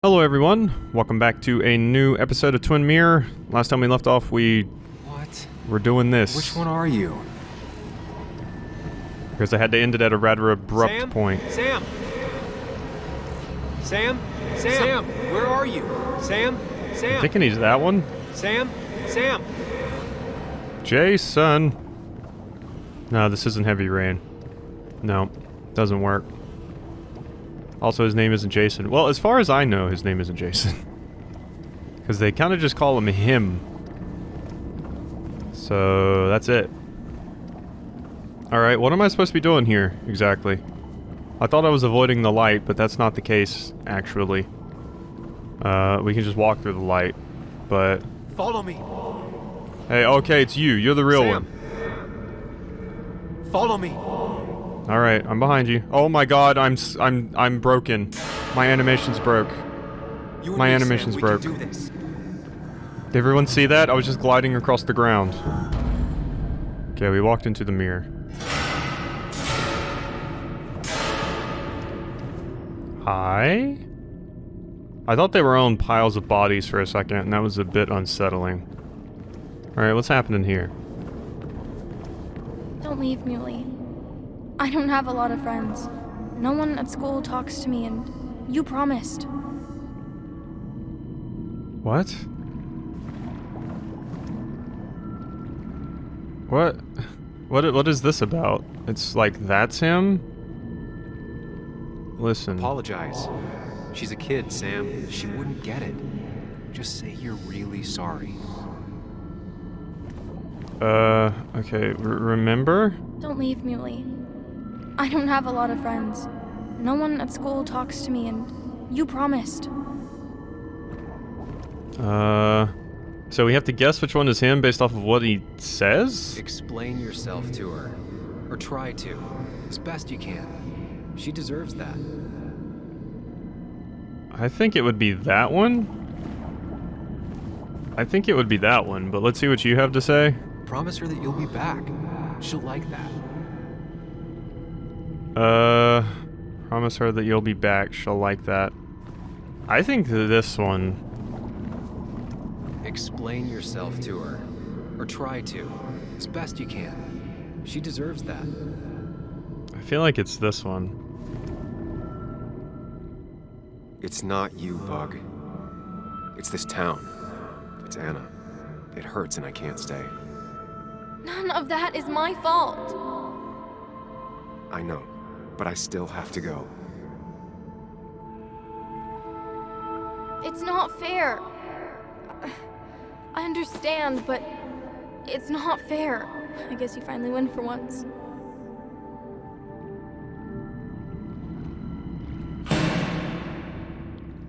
Hello everyone, welcome back to a new episode of Twin Mirror. Last time we left off, we were doing this. Which one are you? Because I had to end it at a rather abrupt point. Sam! Sam! Sam! Where are you? Sam! Sam! I'm thinking he's that one. Sam! Sam! Jason! No, this isn't Heavy Rain. No, doesn't work. Also, his name isn't Jason. Well, as far as I know, his name isn't Jason. Because they kind of just call him him. So, that's it. Alright, what am I supposed to be doing here, exactly? I thought I was avoiding the light, but that's not the case, actually. We can just walk through the light, but... Follow me! Hey, okay, it's you. You're the real Sam. one. Follow me! Alright, I'm behind you. Oh my god, I'm broken. My animation's broke. My animation's broke. We can do this. Did everyone see that? I was just gliding across the ground. Okay, we walked into the mirror. Hi? I thought they were on piles of bodies for a second, and that was a bit unsettling. Alright, what's happening here? Don't leave, Muley. I don't have a lot of friends. No one at school talks to me, and you promised. What? What is this about? It's like, that's him? Listen. Apologize. She's a kid, Sam. She wouldn't get it. Just say you're really sorry. Okay, remember? Don't leave, Muley. I don't have a lot of friends. No one at school talks to me, and you promised. So we have to guess which one is him based off of what he says? Explain yourself to her. Or try to. As best you can. She deserves that. I think it would be that one. I think it would be that one, but let's see what you have to say. Promise her that you'll be back. She'll like that. Promise her that you'll be back. She'll like that. I think this one. Explain yourself to her. Or try to. As best you can. She deserves that. I feel like it's this one. It's not you, Bug. It's this town. It's Anna. It hurts and I can't stay. None of that is my fault. I know, but I still have to go. It's not fair. I understand, but it's not fair. I guess you finally win for once.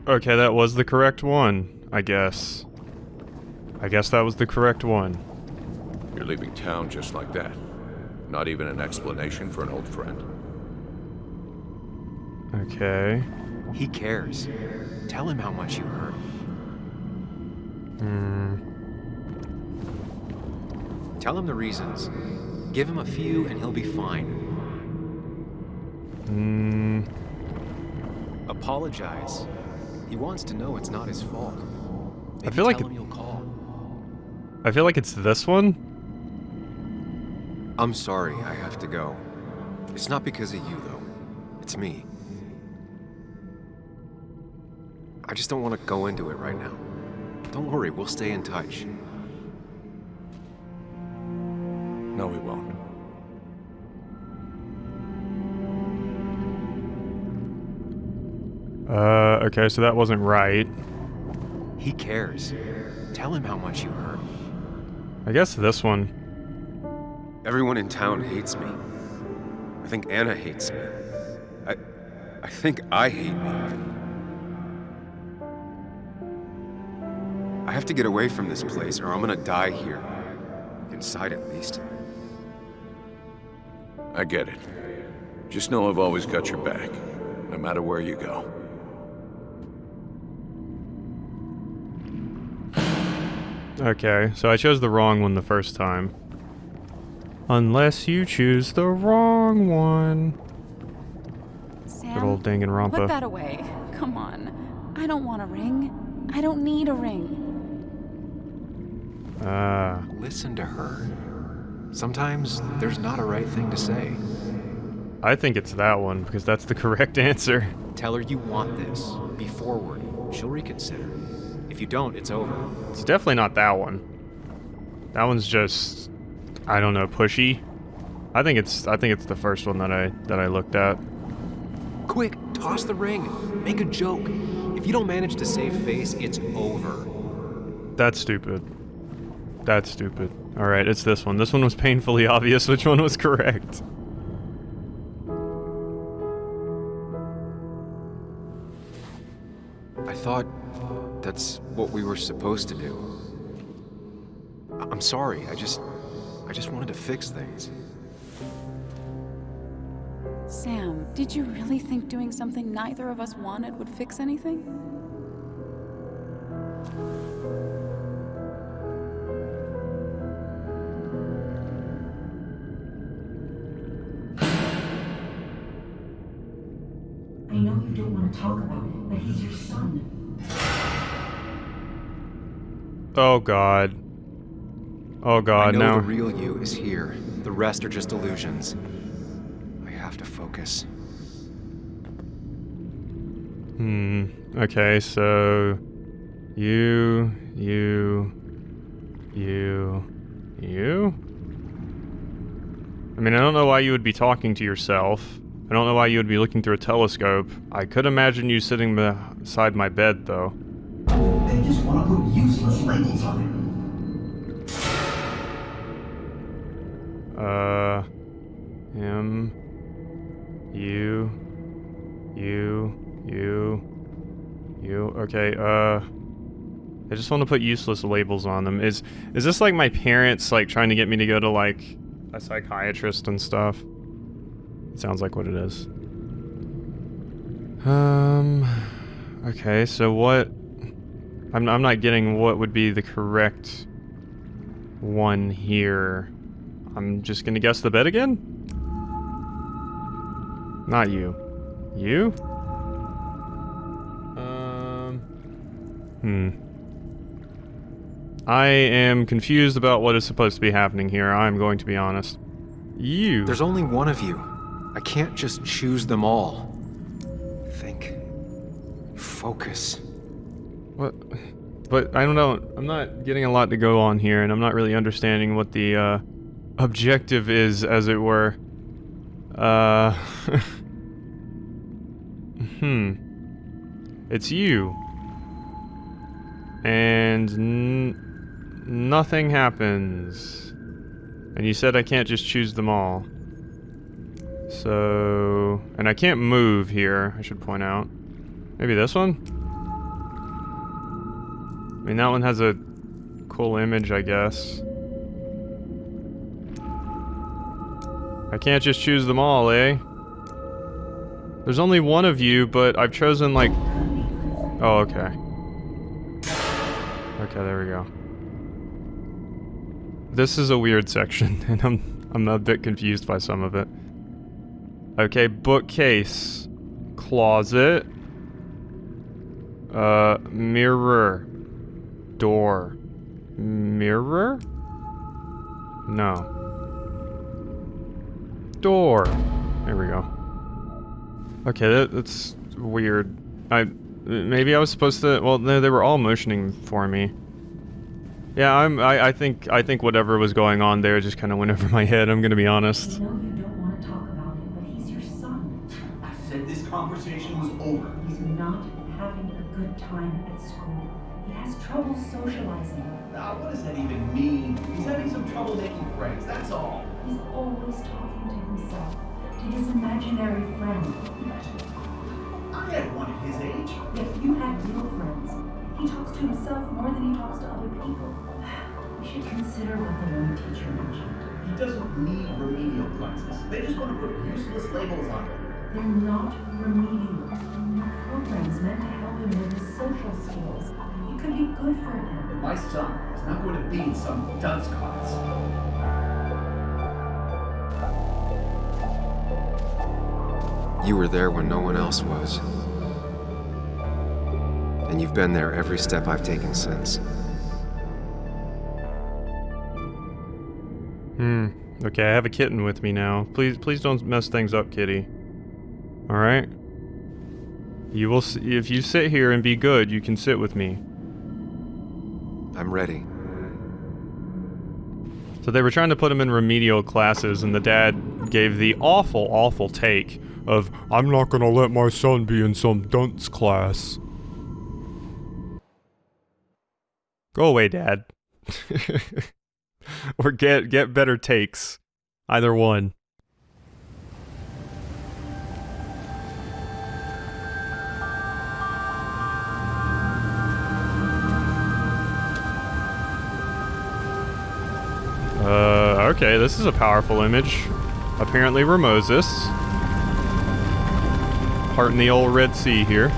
Okay, that was the correct one, I guess. I guess that was the correct one. You're leaving town just like that. Not even an explanation for an old friend. Okay. He cares. Tell him how much you hurt. Tell him the reasons. Give him a few and he'll be fine. Apologize. He wants to know it's not his fault. Maybe I feel like tell him you'll call. I feel like it's this one. I'm sorry, I have to go. It's not because of you, though. It's me. I just don't want to go into it right now. Don't worry, we'll stay in touch. No, we won't. Okay, so that wasn't right. He cares. Tell him how much you hurt. I guess this one. Everyone in town hates me. I think Anna hates me. I think I hate me. I have to get away from this place or I'm gonna die here. Inside at least. I get it. Just know I've always got your back, no matter where you go. Okay, so I chose the wrong one the first time. Unless you choose the wrong one. Sam, Good old Danganronpa. put that away. Come on. I don't want a ring. I don't need a ring. Listen to her. Sometimes there's not a right thing to say. I think it's that one, because that's the correct answer. Tell her you want this. Be forward. She'll reconsider. If you don't, it's over. It's definitely not that one. That one's just, I don't know, pushy. I think it's the first one that I looked at. Quick, toss the ring. Make a joke. If you don't manage to save face, it's over. That's stupid. That's stupid. Alright, it's this one. This one was painfully obvious which one was correct. I thought that's what we were supposed to do. I'm sorry, I just wanted to fix things. Sam, did you really think doing something neither of us wanted would fix anything? I know you don't want to talk about it, but he's your son. Oh god. Oh god, I know now. the real you is here. The rest are just illusions. I have to focus. Okay, so you. I mean, I don't know why you would be talking to yourself. I don't know why you would be looking through a telescope. I could imagine you sitting beside my bed, though. They just want to put useless labels on it. Him. You. Okay, I just want to put useless labels on them. Is this like my parents, like, trying to get me to go to, like, a psychiatrist and stuff? It sounds like what it is. Okay, so what... I'm not getting what would be the correct one here. I'm just gonna guess the bed again? Not you. You? I am confused about what is supposed to be happening here. I'm going to be honest. You. There's only one of you. I can't just choose them all. Think. Focus. What? But I don't know. I'm not getting a lot to go on here, and I'm not really understanding what the objective is, as it were. It's you. And nothing happens. And you said I can't just choose them all. So... And I can't move here, I should point out. Maybe this one? I mean, that one has a cool image, I guess. I can't just choose them all, eh? There's only one of you, but I've chosen, like... Oh, okay. Okay, there we go. This is a weird section, and I'm a bit confused by some of it. Okay, bookcase. Closet. Mirror. Door. Mirror? No. Door. There we go. Okay, that's weird. Maybe I was supposed to... Well, no, they were all motioning for me. Yeah, I think whatever was going on there just kind of went over my head, I'm gonna be honest. I know you don't want to talk about it, but he's your son. I said this conversation was over. He's not having a good time at school. He has trouble socializing. What does that even mean? He's having some trouble making friends, that's all. He's always talking to himself, to his imaginary friend. I had one at his age. If you had real friends, he talks to himself more than he talks to other people. We should consider what the one teacher mentioned. He doesn't need remedial classes. They just want to put useless labels on him. They're not remedial. They're programs meant to help him with his social skills. It could be good for him. My son is not going to be in some dunce class. You were there when no one else was. And you've been there every step I've taken since. Okay, I have a kitten with me now. Please don't mess things up, kitty. Alright? You will if you sit here and be good, you can sit with me. I'm ready. So they were trying to put him in remedial classes, and the dad gave the awful take of, I'm not gonna let my son be in some dunce class. Go away, Dad. Or get better takes. Either one. Okay, this is a powerful image. Apparently Ramosis. Heart in the old Red Sea here.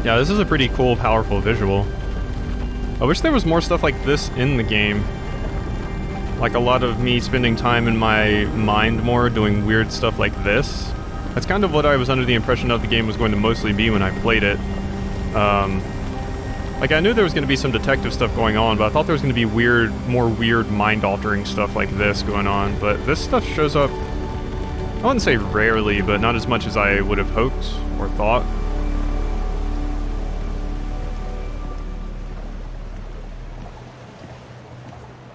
Yeah, this is a pretty cool, powerful visual. I wish there was more stuff like this in the game. Like a lot of me spending time in my mind more doing weird stuff like this. That's kind of what I was under the impression of the game was going to mostly be when I played it. Like I knew there was going to be some detective stuff going on, but I thought there was going to be more weird mind-altering stuff like this going on. But this stuff shows up, I wouldn't say rarely, but not as much as I would have hoped or thought.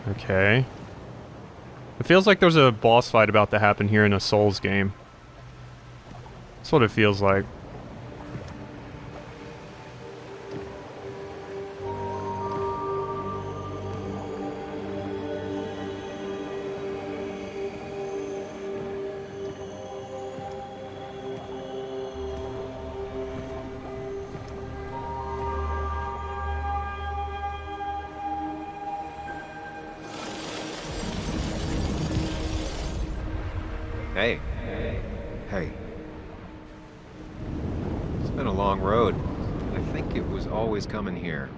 Okay. It feels like there's a boss fight about to happen here in a Souls game. That's what it feels like. Hey. Hey. It's been a long road. I think it was always coming here.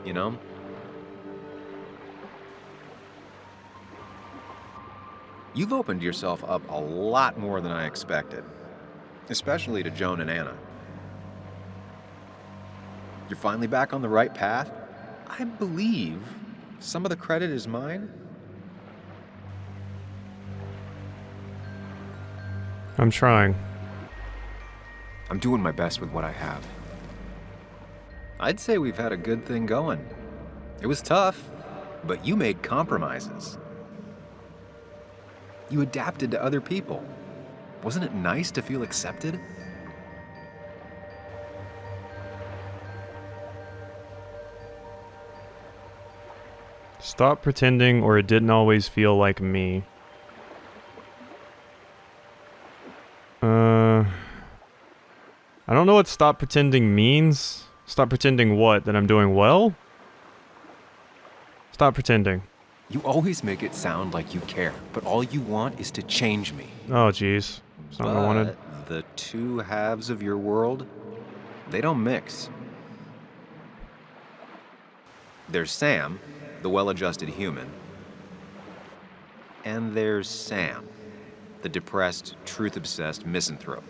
You know? You've opened yourself up a lot more than I expected. Especially to Joan and Anna. You're finally back on the right path? I believe some of the credit is mine. I'm trying. I'm doing my best with what I have. I'd say we've had a good thing going. It was tough, but you made compromises. You adapted to other people. Wasn't it nice to feel accepted? Stop pretending, or it didn't always feel like me. I don't know what stop pretending means. Stop pretending what? That I'm doing well? Stop pretending. You always make it sound like you care, but all you want is to change me. Oh, jeez. That's not what I wanted. The two halves of your world, they don't mix. There's Sam, the well-adjusted human. And there's Sam, the depressed, truth-obsessed misanthrope,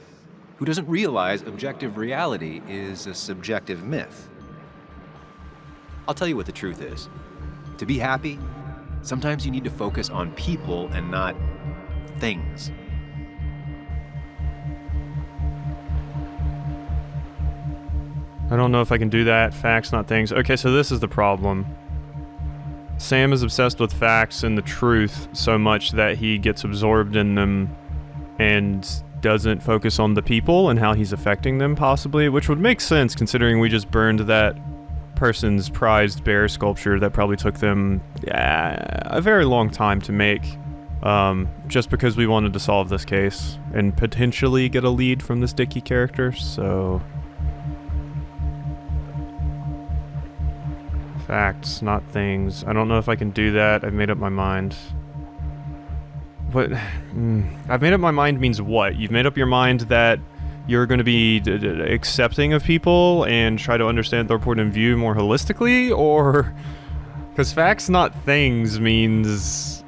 who doesn't realize objective reality is a subjective myth. I'll tell you what the truth is. To be happy, sometimes you need to focus on people and not things. I don't know if I can do that. Facts, not things. Okay, so this is the problem. Sam is obsessed with facts and the truth so much that he gets absorbed in them and doesn't focus on the people and how he's affecting them, possibly, which would make sense considering we just burned that person's prized bear sculpture that probably took them a very long time to make, just because we wanted to solve this case and potentially get a lead from this Dickie character, so... Facts, not things. I don't know if I can do that. I've made up my mind. What? I've made up my mind means what? You've made up your mind that you're going to be accepting of people and try to understand their point of view more holistically, or Because facts, not things, means...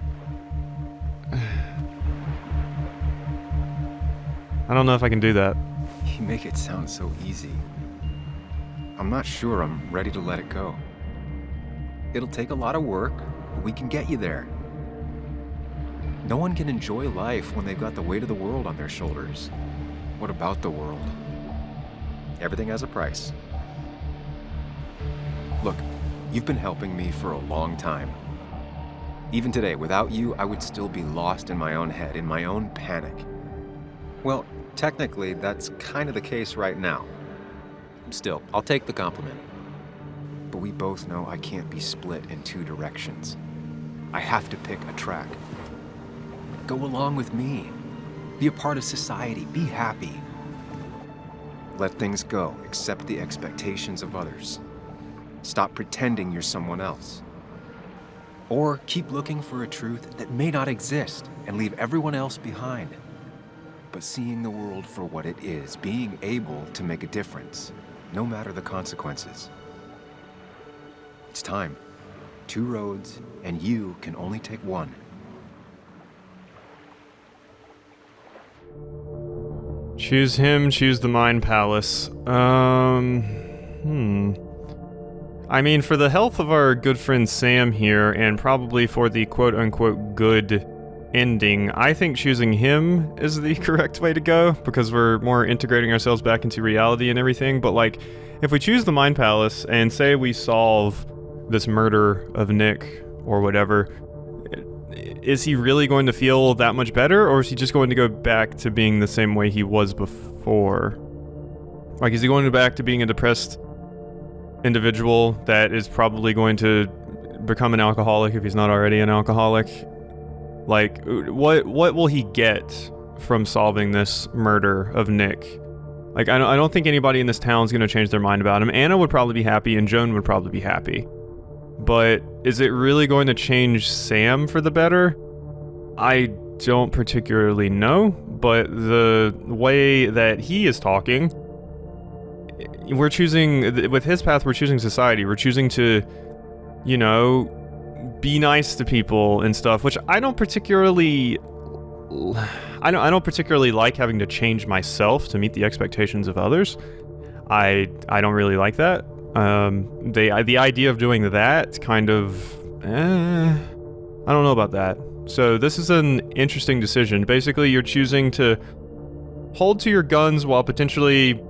I don't know if I can do that. You make it sound so easy. I'm not sure I'm ready to let it go. It'll take a lot of work, but we can get you there. No one can enjoy life when they've got the weight of the world on their shoulders. What about the world? Everything has a price. Look, you've been helping me for a long time. Even today, without you, I would still be lost in my own head, in my own panic. Well, technically, that's kind of the case right now. Still, I'll take the compliment. But we both know I can't be split in two directions. I have to pick a track. Go along with me. Be a part of society. Be happy. Let things go. Accept the expectations of others. Stop pretending you're someone else. Or keep looking for a truth that may not exist and leave everyone else behind. But seeing the world for what it is, being able to make a difference, no matter the consequences. It's time. 2 roads, and you can only take one. Choose him, choose the Mind Palace. I mean, for the health of our good friend Sam here, and probably for the quote-unquote good ending, I think choosing him is the correct way to go, because we're more integrating ourselves back into reality and everything. But like, if we choose the Mind Palace, and say we solve this murder of Nick, or whatever, is he really going to feel that much better, or is he just going to go back to being the same way he was before? Like, is he going back to being a depressed individual that is probably going to become an alcoholic if he's not already an alcoholic? Like, what will he get from solving this murder of Nick? Like, I don't think anybody in this town is going to change their mind about him. Anna would probably be happy, and Joan would probably be happy. But is it really going to change Sam for the better? I don't particularly know, but the way that he is talking, we're choosing, with his path, we're choosing society. We're choosing to, you know, be nice to people and stuff, which I don't particularly like having to change myself to meet the expectations of others. I don't really like that. The idea of doing that kind of, I don't know about that. So this is an interesting decision. Basically, you're choosing to hold to your guns while potentially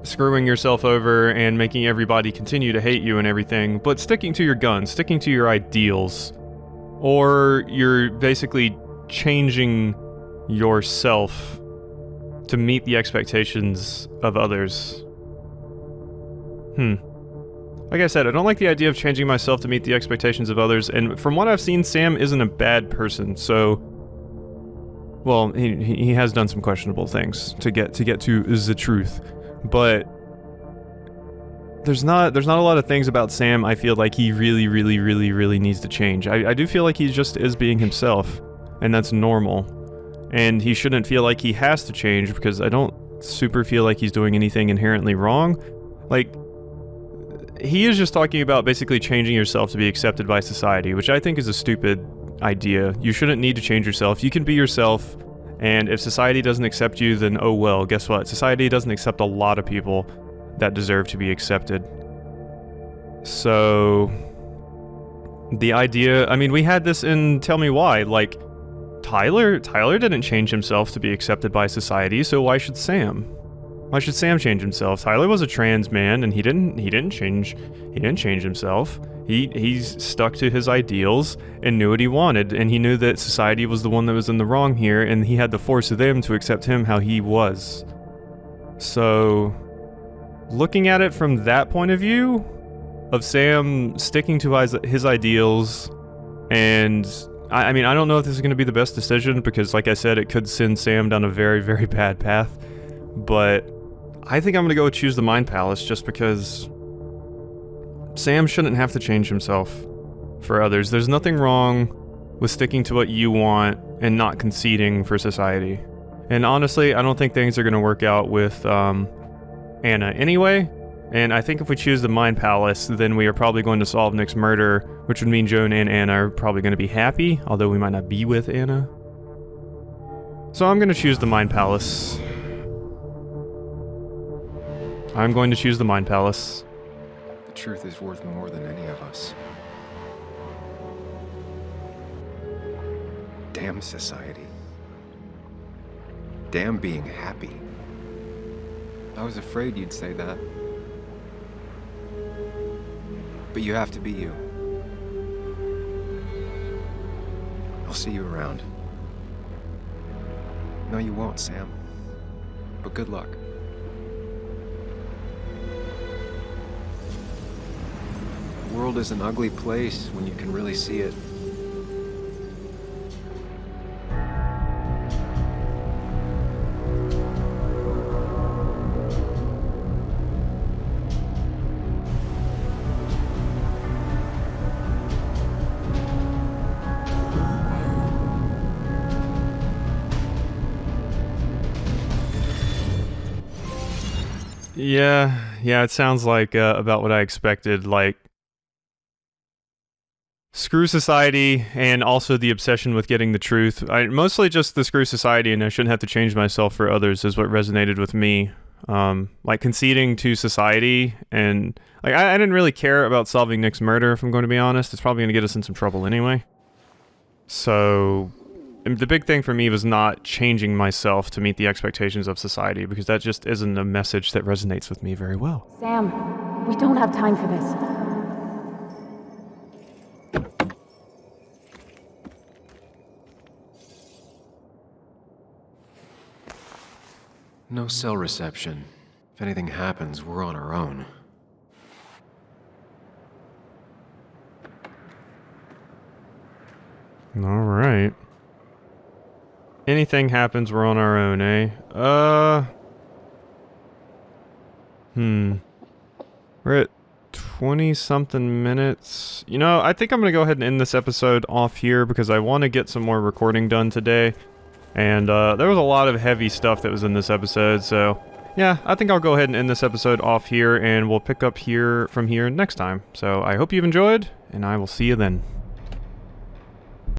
screwing yourself over and making everybody continue to hate you and everything, but sticking to your guns, sticking to your ideals. Or you're basically changing yourself to meet the expectations of others. Like I said, I don't like the idea of changing myself to meet the expectations of others, and from what I've seen, Sam isn't a bad person, so... Well, he has done some questionable things to get to the truth, but... There's not a lot of things about Sam I feel like he really needs to change. I do feel like he just is being himself, and that's normal. And he shouldn't feel like he has to change, because I don't super feel like he's doing anything inherently wrong. Like... He is just talking about basically changing yourself to be accepted by society, which I think is a stupid idea. You shouldn't need to change yourself. You can be yourself, and if society doesn't accept you, then oh well, guess what? Society doesn't accept a lot of people that deserve to be accepted. So... the idea... I mean, we had this in Tell Me Why. Like, Tyler didn't change himself to be accepted by society, so why should Sam? Why should Sam change himself? Tyler was a trans man, and he didn't change himself. He's stuck to his ideals and knew what he wanted, and he knew that society was the one that was in the wrong here, and he had to force them to accept him how he was. So, looking at it from that point of view, of Sam sticking to his ideals, and I mean, I don't know if this is going to be the best decision, because like I said, it could send Sam down a very bad path, but I think I'm going to go choose the Mind Palace just because Sam shouldn't have to change himself for others. There's nothing wrong with sticking to what you want and not conceding for society. And honestly, I don't think things are going to work out with Anna anyway, And I think if we choose the Mind Palace, then we are probably going to solve Nick's murder, which would mean Joan and Anna are probably going to be happy, although we might not be with Anna. So I'm going to choose the Mind Palace. I'm going to choose the Mind Palace. The truth is worth more than any of us. Damn society. Damn being happy. I was afraid you'd say that. But you have to be you. I'll see you around. No, you won't, Sam. But good luck. The world is an ugly place when you can really see it. Yeah, it sounds like about what I expected, like screw society and also the obsession with getting the truth. Mostly just the screw society and I shouldn't have to change myself for others is what resonated with me. Like conceding to society and like I didn't really care about solving Nick's murder, if I'm going to be honest. It's probably going to get us in some trouble anyway. So the big thing for me was not changing myself to meet the expectations of society, because that just isn't a message that resonates with me very well. Sam, we don't have time for this. No cell reception. If anything happens, we're on our own. All right. Anything happens, we're on our own, eh? We're at 20-something minutes. You know, I think I'm gonna go ahead and end this episode off here because I want to get some more recording done today. And there was a lot of heavy stuff that was in this episode, so yeah, I think I'll go ahead and end this episode off here, and we'll pick up from here next time. So I hope you've enjoyed, and I will see you then.